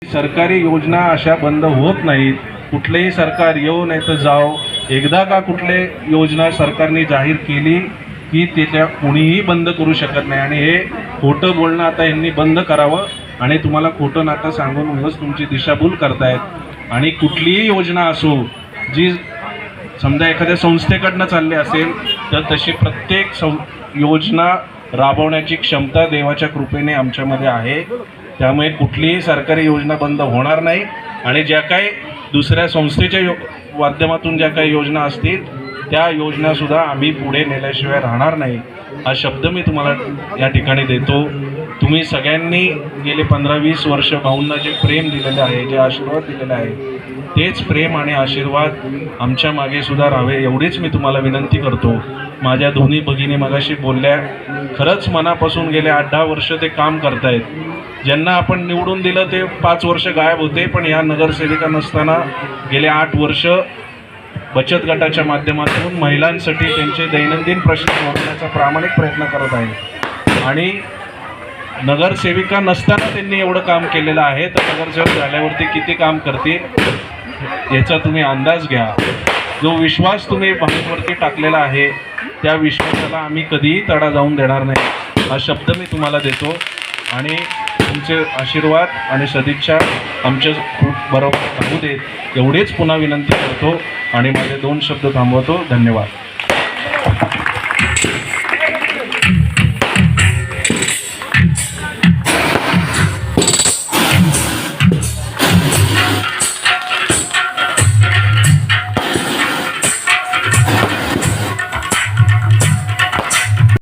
सरकारी योजना अशा बंद होत नाहीत. कुठलेही सरकार येऊ नाही तर जाओ, एकदा का कुठले योजना सरकारने जाहीर केली की त्याच्या कुणीही बंद करू शकत नाही. आणि हे खोटं बोलणं आता यांनी बंद करावं आणि तुम्हाला खोटं नाटं सांगून उगाच तुमची दिशाभूल करतायत. आणि कुठलीही योजना असो जी समजा एखाद्या संस्थेकडनं चालली असेल तर तशी प्रत्येक योजना राबवण्याची क्षमता देवाच्या कृपेने आमच्यामध्ये आहे. त्यामुळे कुठलीही सरकारी योजना बंद होणार नाही. आणि ज्या काही दुसऱ्या संस्थेच्या माध्यमातून ज्या काही योजना असतील त्या योजनासुद्धा आम्ही पुढे नेल्याशिवाय राहणार नाही, हा शब्द मी तुम्हाला या ठिकाणी देतो. तुम्ही सगळ्यांनी गेले 15-20 वर्ष भाऊंना जे प्रेम दिलेलं आहे, जे आशीर्वाद दिलेला आहे, तेच प्रेम आणि आशीर्वाद आमच्या मागे सुद्धा राहावे एवढीच मी तुम्हाला विनंती करतो. माझ्या दोन्ही भगिनी मगाशी बोलल्या, खरंच मनापासून गेले 8-10 वर्ष ते काम करतायत. ज्यांना आपण निवडून दिलं ते 5 वर्ष गायब होते, पण या नगरसेविका नसताना गेले 8 वर्ष बचत गटाच्या माध्यमातून महिलांसाठी त्यांचे दैनंदिन प्रश्न सोडवण्याचा प्रामाणिक प्रयत्न करत आहे. आणि नगरसेविका नसताना त्यांनी एवढं काम केलेलं आहे, तर नगरसेवक झाल्यावरती किती काम करतील याचा तुम्ही अंदाज घ्या. जो विश्वास तुम्ही भाऊंवरती टाकलेला आहे त्या विश्वासाला आम्ही कधीही तडा जाऊन देणार नाही, हा शब्द मी तुम्हाला देतो. आणि तुमचे आशीर्वाद आणि सदिच्छा आमच्या खूप बरोबर राहू देत एवढेच पुन्हा विनंती करतो आणि माझे 2 शब्द थांबवतो. धन्यवाद.